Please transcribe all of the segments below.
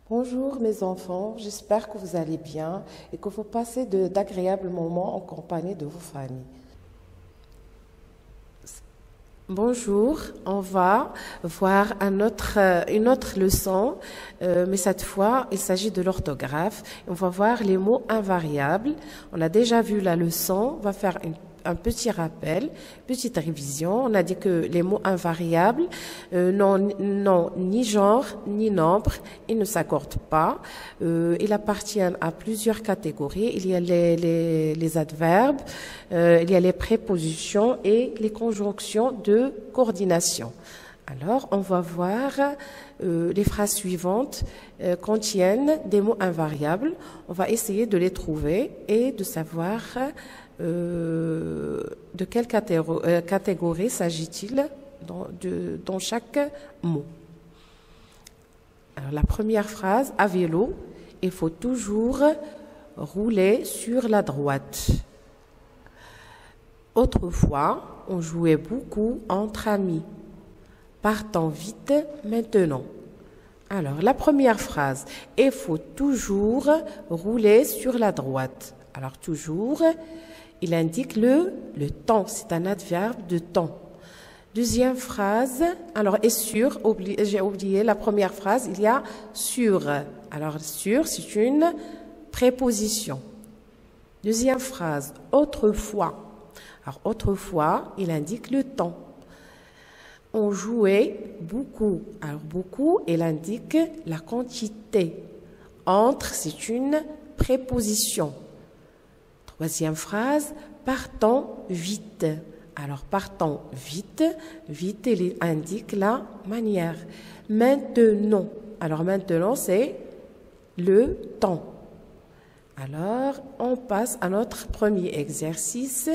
Bonjour mes enfants, j'espère que vous allez bien et que vous passez d'agréables moments en compagnie de vos familles. Bonjour, on va voir une autre leçon, mais cette fois il s'agit de l'orthographe. On va voir les mots invariables. On a déjà vu la leçon, on va faire un petit rappel, petite révision. On a dit que les mots invariables n'ont ni genre ni nombre, ils ne s'accordent pas. Ils appartiennent à plusieurs catégories. Il y a les adverbes, il y a les prépositions et les conjonctions de coordination. Alors, on va voir les phrases suivantes contiennent des mots invariables. On va essayer de les trouver et de savoir de quelle catégorie s'agit-il dans chaque mot. Alors, la première phrase, à vélo, il faut toujours rouler sur la droite. Autrefois, on jouait beaucoup entre amis. Partons vite maintenant. Alors, la première phrase, il faut toujours rouler sur la droite. Alors, toujours, il indique le temps, c'est un adverbe de temps. Deuxième phrase, alors, et sur, j'ai oublié la première phrase, il y a sur. Alors, sur, c'est une préposition. Deuxième phrase, autrefois. Alors, autrefois, il indique le temps. On jouait beaucoup. Alors, beaucoup, il indique la quantité. Entre, c'est une préposition. Troisième phrase, partons vite. Alors, partons vite. Vite, il indique la manière. Maintenant. Alors, maintenant, c'est le temps. Alors, on passe à notre premier exercice.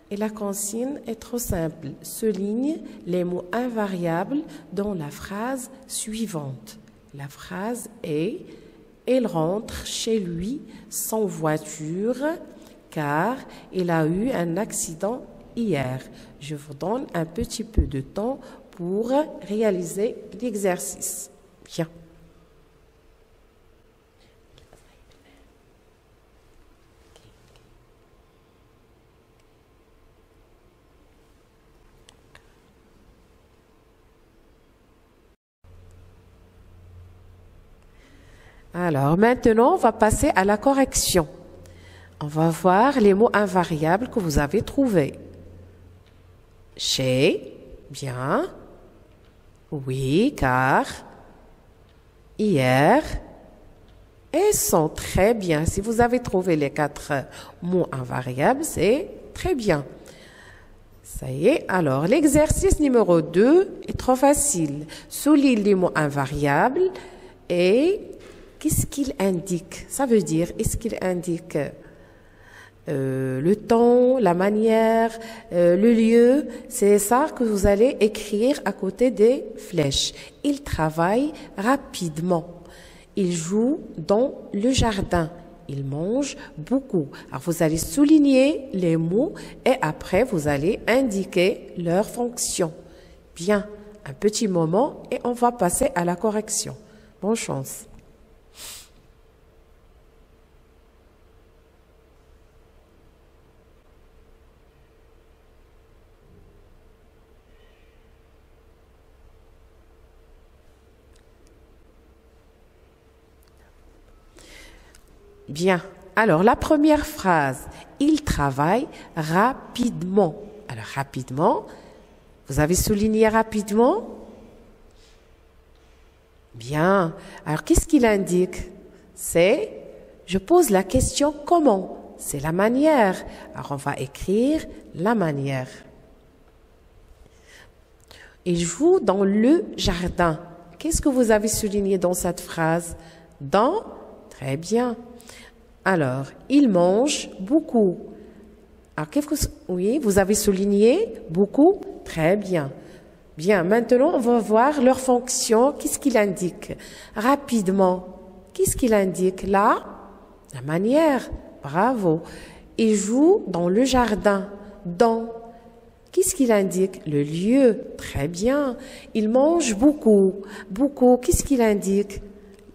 Et la consigne est trop simple. Souligne les mots invariables dans la phrase suivante. La phrase est « Il rentre chez lui sans voiture car il a eu un accident hier ». Je vous donne un petit peu de temps pour réaliser l'exercice. Bien. Alors, maintenant, on va passer à la correction. On va voir les mots invariables que vous avez trouvés. Chez, bien. Oui, car. Hier. Et sont très bien. Si vous avez trouvé les 4 mots invariables, c'est très bien. Ça y est. Alors, l'exercice numéro 2 est trop facile. Souligne les mots invariables et qu'est-ce qu'il indique? Ça veut dire, est-ce qu'il indique le temps, la manière, le lieu? C'est ça que vous allez écrire à côté des flèches. Il travaille rapidement. Il joue dans le jardin. Il mange beaucoup. Alors, vous allez souligner les mots et après, vous allez indiquer leur fonction. Bien, un petit moment et on va passer à la correction. Bonne chance. Bien. Alors, la première phrase, il travaille rapidement. Alors, rapidement, vous avez souligné rapidement? Bien. Alors, qu'est-ce qu'il indique? C'est, je pose la question comment? C'est la manière. Alors, on va écrire la manière. Il joue dans le jardin. Qu'est-ce que vous avez souligné dans cette phrase? Dans? Très bien. Alors, il mange beaucoup. Alors, oui, vous avez souligné beaucoup? Très bien. Bien, maintenant, on va voir leur fonction. Qu'est-ce qu'il indique? Rapidement. Qu'est-ce qu'il indique là? La manière. Bravo. Il joue dans le jardin. Dans. Qu'est-ce qu'il indique? Le lieu. Très bien. Il mange beaucoup. Beaucoup. Qu'est-ce qu'il indique?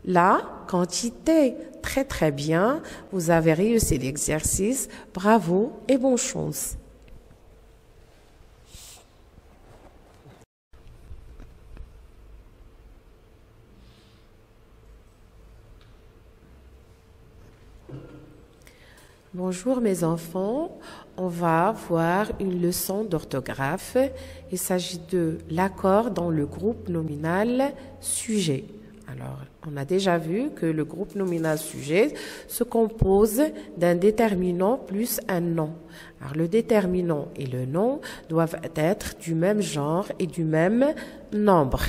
la quantité. Très très bien, vous avez réussi l'exercice. Bravo et bonne chance. Bonjour mes enfants, on va voir une leçon d'orthographe. Il s'agit de l'accord dans le groupe nominal sujet. Alors, on a déjà vu que le groupe nominal sujet se compose d'un déterminant plus un nom. Alors, le déterminant et le nom doivent être du même genre et du même nombre.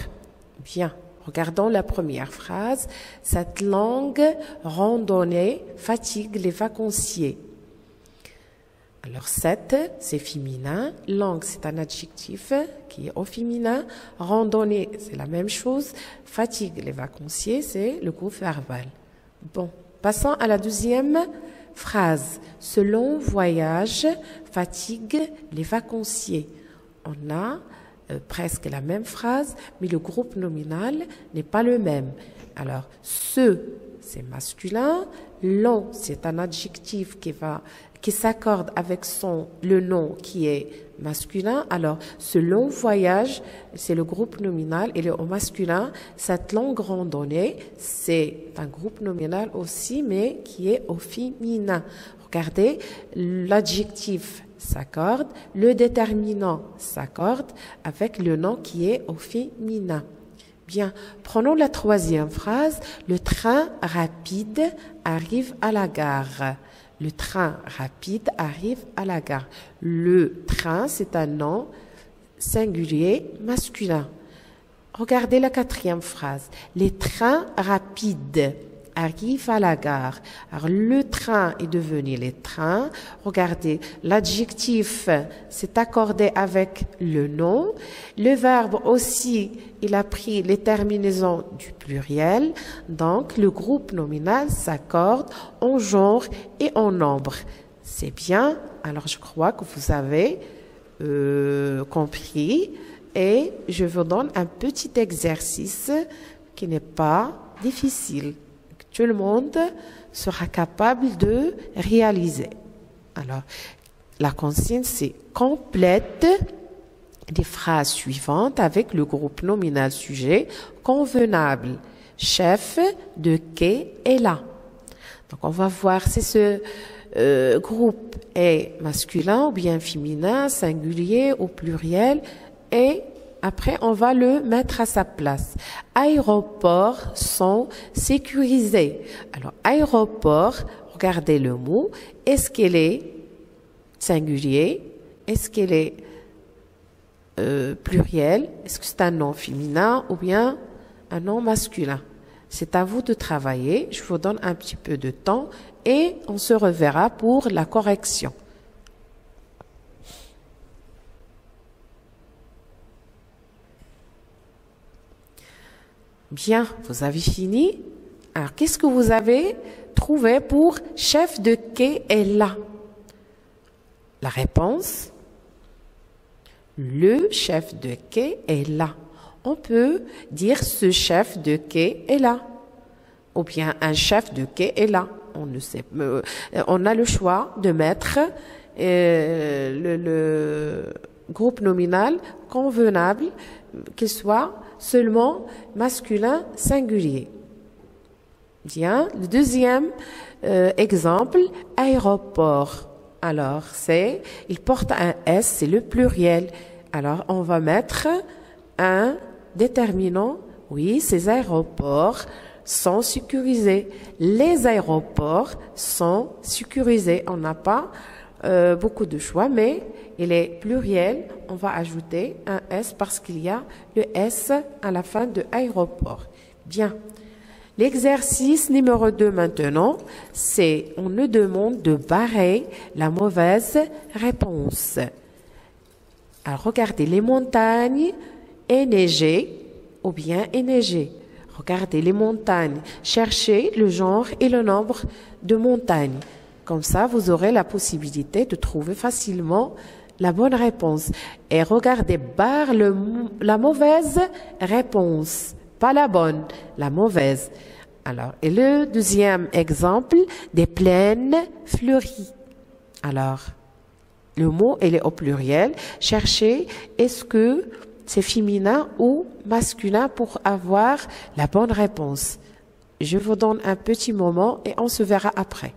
Bien. Regardons la première phrase. Cette longue randonnée fatigue les vacanciers. Alors, cette, c'est féminin. Longue, c'est un adjectif qui est au féminin. Randonnée, c'est la même chose. Fatigue les vacanciers, c'est le groupe verbal. Bon, passons à la deuxième phrase. Ce long voyage fatigue les vacanciers. On a presque la même phrase, mais le groupe nominal n'est pas le même. Alors, ce, c'est masculin. Long, c'est un adjectif qui s'accorde avec le nom qui est masculin. Alors, ce long voyage, c'est le groupe nominal, il est au masculin. Cette longue randonnée, c'est un groupe nominal aussi, mais qui est au féminin. Regardez, l'adjectif s'accorde, le déterminant s'accorde avec le nom qui est au féminin. Bien, prenons la troisième phrase. Le train rapide arrive à la gare. Le train rapide arrive à la gare. Le train, c'est un nom singulier masculin. Regardez la quatrième phrase. Les trains rapides arrivent à la gare. Alors, le train est devenu les trains. Regardez, l'adjectif s'est accordé avec le nom. Le verbe aussi, il a pris les terminaisons du pluriel. Donc, le groupe nominal s'accorde en genre et en nombre. C'est bien. Alors, je crois que vous avez compris. Et je vous donne un petit exercice qui n'est pas difficile. Tout le monde sera capable de réaliser. Alors, la consigne, c'est complète les phrases suivantes avec le groupe nominal sujet convenable. Chef de quai est là. Donc, on va voir si ce groupe est masculin ou bien féminin, singulier ou pluriel, et après, on va le mettre à sa place. Aéroports sont sécurisés. Alors, aéroport, regardez le mot. Est-ce qu'il est singulier? Est-ce qu'il est pluriel? Est-ce que c'est un nom féminin ou bien un nom masculin? C'est à vous de travailler. Je vous donne un petit peu de temps et on se reverra pour la correction. Bien, vous avez fini. Alors, qu'est-ce que vous avez trouvé pour chef de quai est là? La réponse, le chef de quai est là. On peut dire ce chef de quai est là. Ou bien un chef de quai est là. On a le choix de mettre le groupe nominal convenable, qu'il soit seulement masculin singulier. Bien. Le deuxième exemple, aéroport. Alors, il porte un S, c'est le pluriel. Alors, on va mettre un déterminant. Oui, ces aéroports sont sécurisés. Les aéroports sont sécurisés. On n'a pas beaucoup de choix, mais il est pluriel. On va ajouter un S parce qu'il y a le S à la fin de aéroport. Bien. L'exercice numéro 2 maintenant, on nous demande de barrer la mauvaise réponse. Alors, regardez les montagnes enneigées ou bien enneigées. Regardez les montagnes. Cherchez le genre et le nombre de montagnes. Comme ça, vous aurez la possibilité de trouver facilement la bonne réponse. Et regardez, barre la mauvaise réponse. Pas la bonne, la mauvaise. Alors, et le deuxième exemple, des plaines fleuries. Alors, le mot, il est au pluriel. Cherchez, est-ce que c'est féminin ou masculin pour avoir la bonne réponse. Je vous donne un petit moment et on se verra après.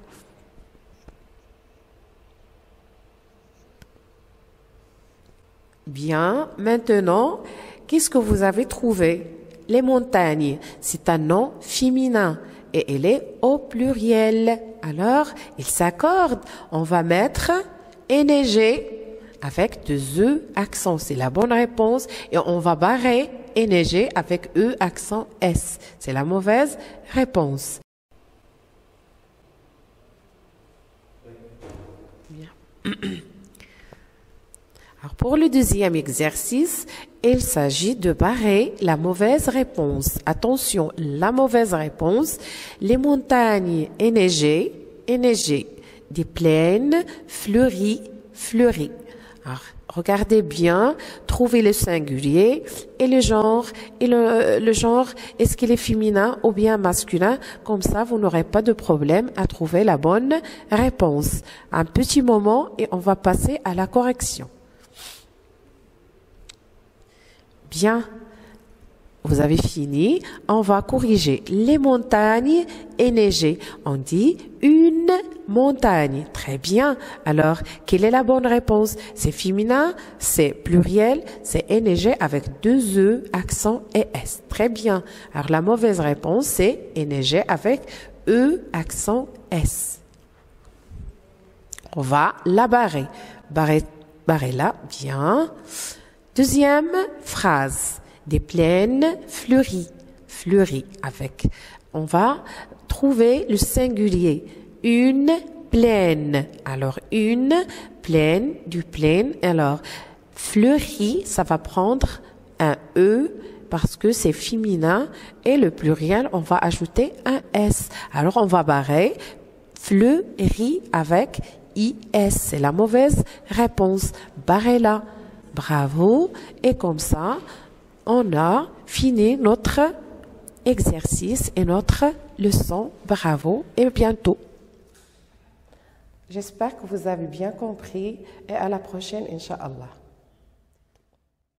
Bien, maintenant, qu'est-ce que vous avez trouvé? Les montagnes, c'est un nom féminin et il est au pluriel. Alors, il s'accorde. On va mettre neiger avec deux E accents. C'est la bonne réponse. Et on va barrer neiger avec E accent S. C'est la mauvaise réponse. Bien. Alors pour le deuxième exercice, il s'agit de barrer la mauvaise réponse. Attention, la mauvaise réponse, les montagnes enneigées, des plaines fleuries, fleuries. Alors, regardez bien, trouvez le singulier et le genre. Et le genre, est-ce qu'il est féminin ou bien masculin? Comme ça, vous n'aurez pas de problème à trouver la bonne réponse. Un petit moment et on va passer à la correction. Bien, vous avez fini. On va corriger les montagnes enneigées. On dit une montagne. Très bien. Alors, quelle est la bonne réponse? C'est féminin, c'est pluriel, c'est enneigé avec deux E, accent et S. Très bien. Alors, la mauvaise réponse, c'est enneigé avec E, accent S. On va la barrer. Barrez-la. Bien. Deuxième phrase, des plaines fleuries, fleuries avec. On va trouver le singulier, une plaine. Alors, une plaine, du plaine. Alors, fleurie, ça va prendre un E parce que c'est féminin et le pluriel, on va ajouter un S. Alors, on va barrer fleurie avec IS. C'est la mauvaise réponse. Barrez-la. Bravo. Et comme ça, on a fini notre exercice et notre leçon. Bravo et bientôt. J'espère que vous avez bien compris et à la prochaine, Inch'Allah.